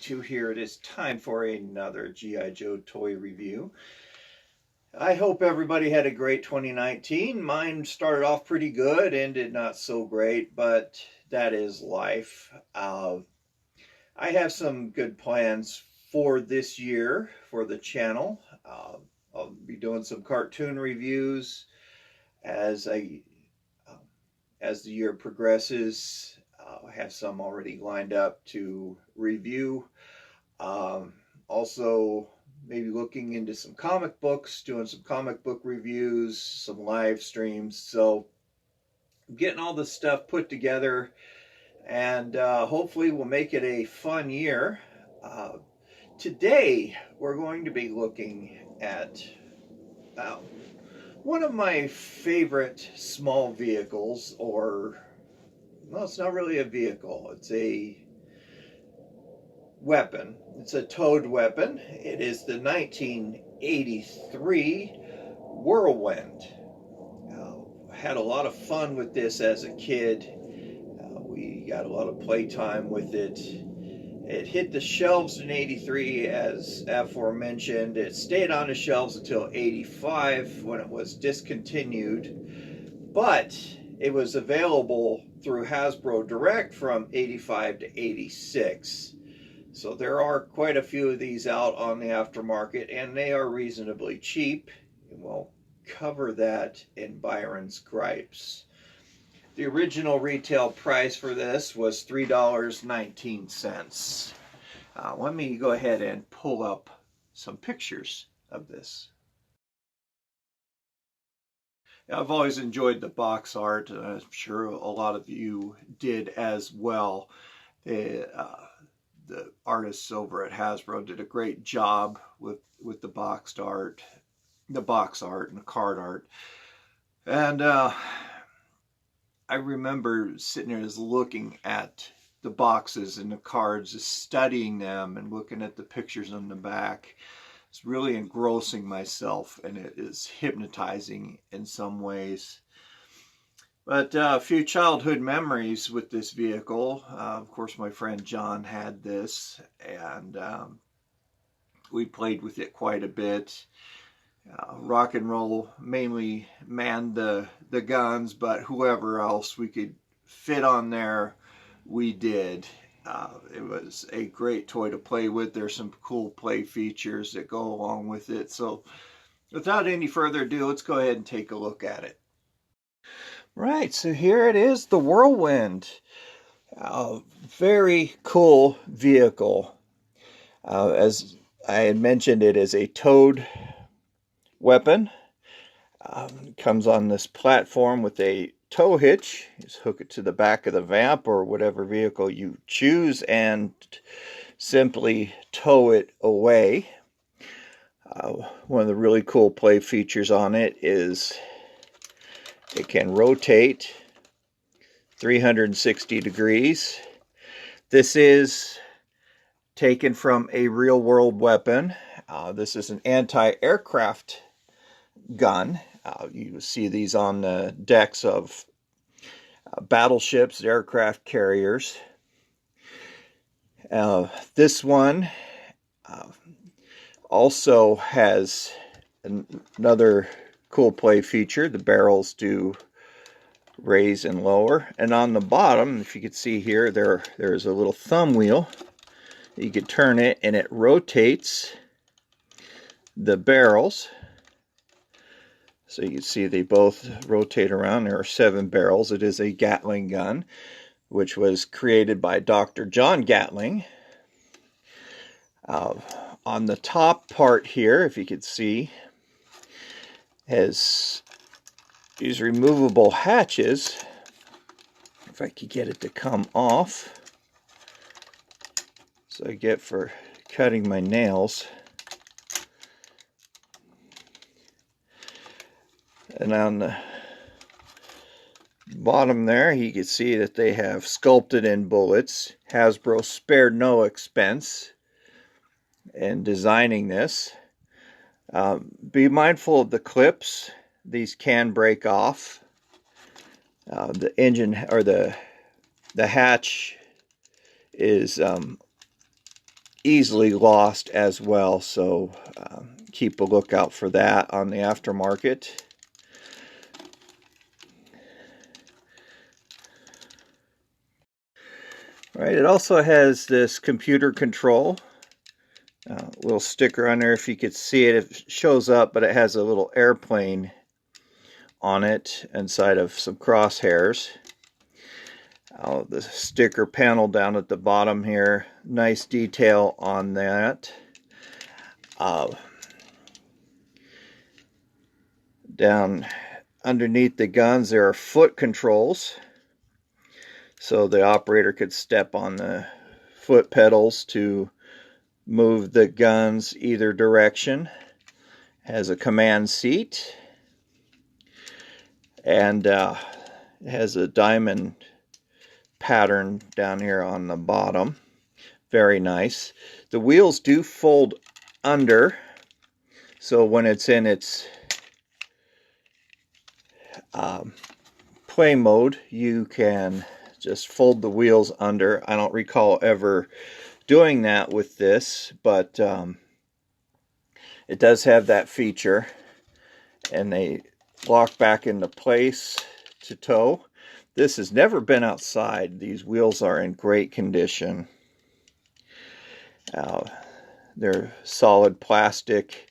52 here. It is time for another G.I. Joe toy review. I hope everybody had a great 2019. Mine started off pretty good, ended not so great, but that is life. I have some good plans for this year for the channel. I'll be doing some cartoon reviews as the year progresses. I have some already lined up to review. Also, maybe looking into some comic books, doing some comic book reviews, some live streams. So, I'm getting all this stuff put together, and hopefully, we'll make it a fun year. Today, we're going to be looking at one of my favorite small vehicles, or, well, it's not really a vehicle, it's a weapon. It's a towed weapon. It is the 1983 Whirlwind. Had a lot of fun with this as a kid. We got a lot of playtime with it. It hit the shelves in 83 as aforementioned. It stayed on the shelves until 85 when it was discontinued, but it was available through Hasbro Direct from 85 to 86. So there are quite a few of these out on the aftermarket, and they are reasonably cheap. And we'll cover that in Byron's Gripes. The original retail price for this was $3.19. Let me go ahead and pull up some pictures of this. I've always enjoyed the box art, and I'm sure a lot of you did as well. The artists over at Hasbro did a great job with the box art and the card art. And I remember sitting there just looking at the boxes and the cards, just studying them and looking at the pictures on the back. It's really engrossing myself, and it is hypnotizing in some ways. But a few childhood memories with this vehicle. Of course, my friend John had this, and we played with it quite a bit. Rock and roll mainly manned the guns, but whoever else we could fit on there, we did. It was a great toy to play with. There's some cool play features that go along with it. So without any further ado, let's go ahead and take a look at it. Right, so here it is, the Whirlwind. Very cool vehicle. As I had mentioned, it is a towed weapon. It comes on this platform with a tow hitch. Just hook it to the back of the vamp or whatever vehicle you choose and simply tow it away. One of the really cool play features on it is it can rotate 360 degrees. This is taken from a real-world weapon. This is an anti-aircraft gun. You see these on the decks of battleships, aircraft carriers. This one also has another cool play feature. The barrels do raise and lower. And on the bottom, if you can see here, there's a little thumb wheel. You can turn it and it rotates the barrels. So you can see they both rotate around. There are 7 barrels. It is a Gatling gun, which was created by Dr. John Gatling. On the top part here, if you could see, has these removable hatches. If I could get it to come off. So I get for cutting my nails. And on the bottom there, you can see that they have sculpted in bullets. Hasbro spared no expense in designing this. Be mindful of the clips. These can break off. The engine or the hatch is easily lost as well, so keep a lookout for that on the aftermarket. All right, it also has this computer control. Little sticker on there, if you could see it, it shows up, but it has a little airplane on it inside of some crosshairs. The sticker panel down at the bottom here, nice detail on that. Down underneath the guns there are foot controls, so the operator could step on the foot pedals to move the guns either direction. Has a command seat, and it has a diamond pattern down here on the bottom. Very nice. The wheels do fold under, so when it's in its play mode, you can just fold the wheels under. I don't recall ever doing that with this, but it does have that feature, and they lock back into place to tow. This has never been outside. These wheels are in great condition. They're solid plastic,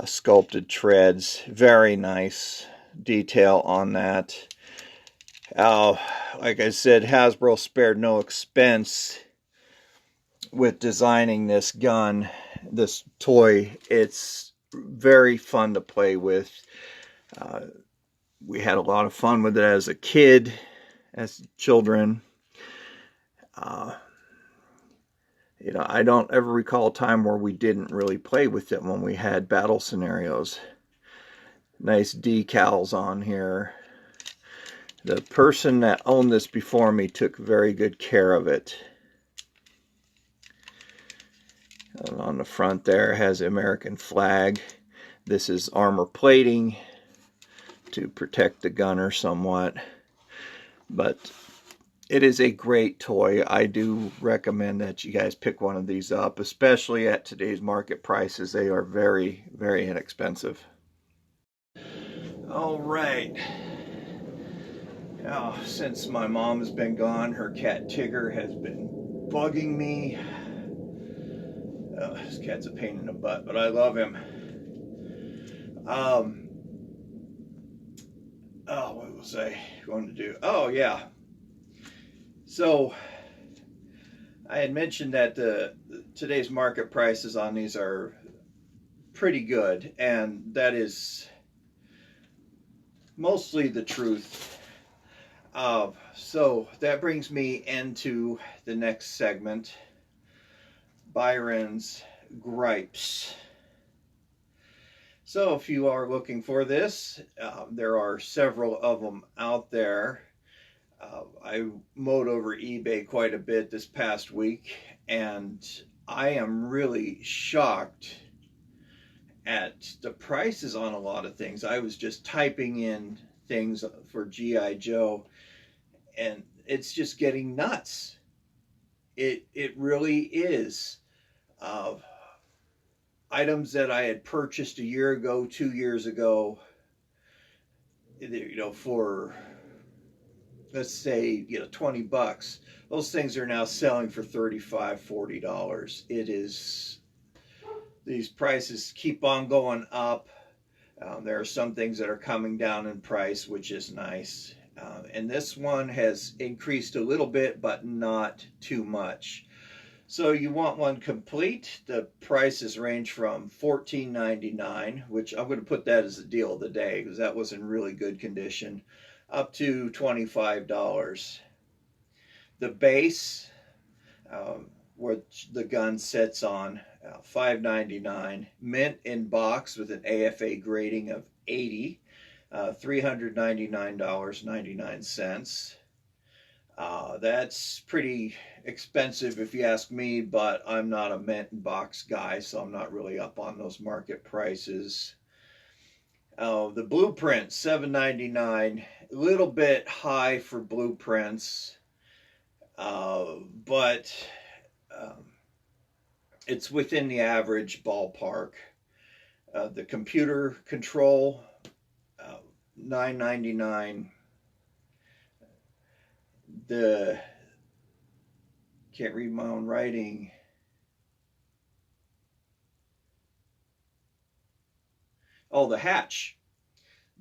sculpted treads. Very nice detail on that. Like I said, Hasbro spared no expense with designing this gun, this toy. It's very fun to play with. We had a lot of fun with it as a kid, as children. I don't ever recall a time where we didn't really play with it when we had battle scenarios. Nice decals on here. The person that owned this before me took very good care of it. And on the front there has the American flag. This is armor plating to protect the gunner somewhat, but it is a great toy. I do recommend that you guys pick one of these up, especially at today's market prices. They are very, very inexpensive. All right. Now, since my mom has been gone, her cat Tigger has been bugging me. This cat's a pain in the butt, but I love him. What was I going to do? Oh, yeah. So, I had mentioned that today's market prices on these are pretty good, and that is mostly the truth. So, that brings me into the next segment, Byron's Gripes. So if you are looking for this, there are several of them out there. I mowed over eBay quite a bit this past week, and I am really shocked at the prices on a lot of things. I was just typing in things for G.I. Joe, and it's just getting nuts. It really is. Items that I had purchased a year ago, 2 years ago, for, let's say, $20. Those things are now selling for $35, $40. It is, these prices keep on going up. There are some things that are coming down in price, which is nice. And this one has increased a little bit, but not too much. So you want one complete. The prices range from $14.99, which I'm going to put that as the deal of the day because that was in really good condition, up to $25. The base, where the gun sits on, $5.99. Mint in box with an AFA grading of 80, $399.99. That's pretty expensive if you ask me, but I'm not a mint and box guy, so I'm not really up on those market prices. The blueprint, $7.99, a little bit high for blueprints, but it's within the average ballpark. The computer control, $9.99. The can't read my own writing. Oh, the hatch.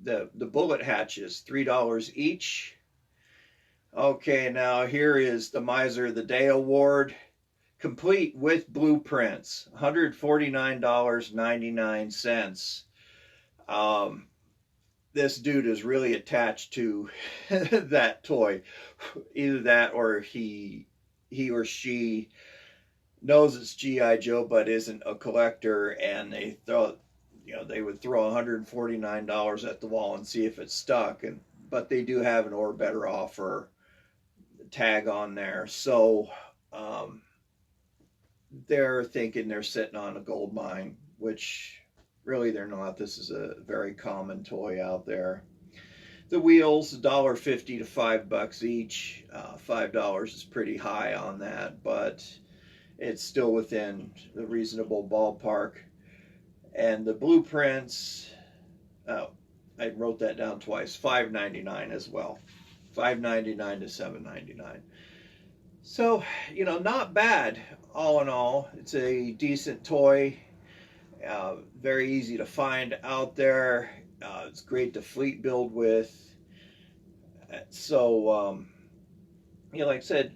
The bullet hatches, $3 each. Okay, now here is the Miser of the Day Award, complete with blueprints, $149.99. This dude is really attached to that toy. Either that or he or she knows it's G.I. Joe but isn't a collector, and they throw, they would throw $149 at the wall and see if it stuck. But they do have an or better offer tag on there, so they're thinking they're sitting on a gold mine, which really they're not. This is a very common toy out there. The wheels, $1.50 to $5 each. $5 is pretty high on that, but it's still within the reasonable ballpark. And the blueprints, I wrote that down twice, $5.99 as well. $5.99 to $7.99. So, not bad all in all. It's a decent toy. Very easy to find out there. It's great to fleet build with. So, like I said,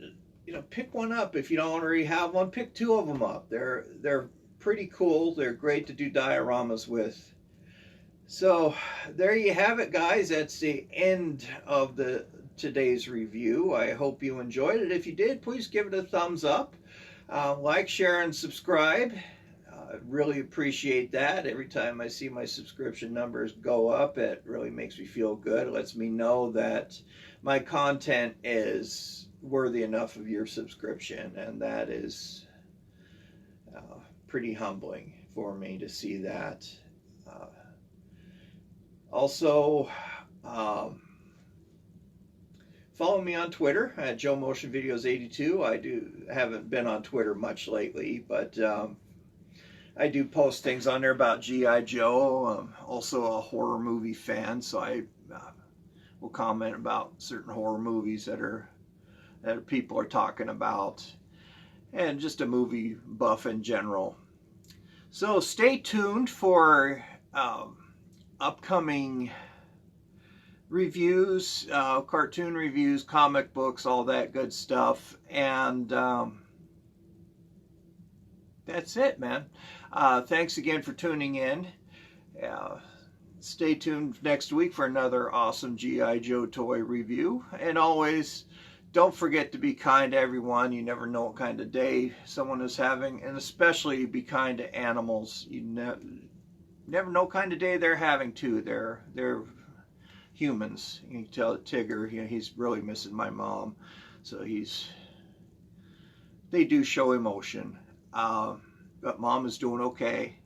pick one up. If you don't already have one, pick two of them up. They're pretty cool. They're great to do dioramas with. So there you have it, guys. That's the end of today's review. I hope you enjoyed it. If you did, please give it a thumbs up. Like, share, and subscribe. I really appreciate that. Every time I see my subscription numbers go up, it really makes me feel good. It lets me know that my content is worthy enough of your subscription, and that is pretty humbling for me to see that. Also, follow me on Twitter at JoeMotionVideos82. I haven't been on Twitter much lately, but I do post things on there about G.I. Joe. I'm also a horror movie fan, so I will comment about certain horror movies that people are talking about, and just a movie buff in general. So stay tuned for upcoming reviews, cartoon reviews, comic books, all that good stuff. And that's it, man. Thanks again for tuning in. Stay tuned next week for another awesome G.I. Joe toy review. And always, don't forget to be kind to everyone. You never know what kind of day someone is having. And especially be kind to animals. You never know what kind of day they're having, too. They're humans. You can tell Tigger, he's really missing my mom. So they do show emotion. But Mom is doing okay.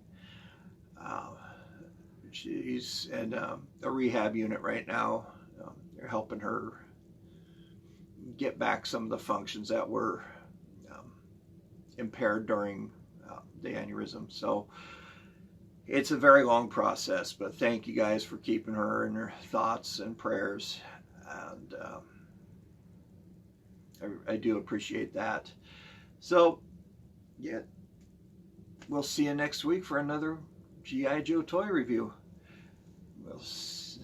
She's in a rehab unit right now. They're helping her get back some of the functions that were impaired during the aneurysm. So it's a very long process, but thank you guys for keeping her in your thoughts and prayers. And I do appreciate that. So, yeah, we'll see you next week for another G.I. Joe toy review. We'll say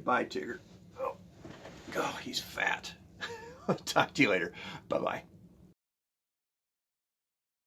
bye, Tigger. Oh, he's fat. Talk to you later. Bye-bye.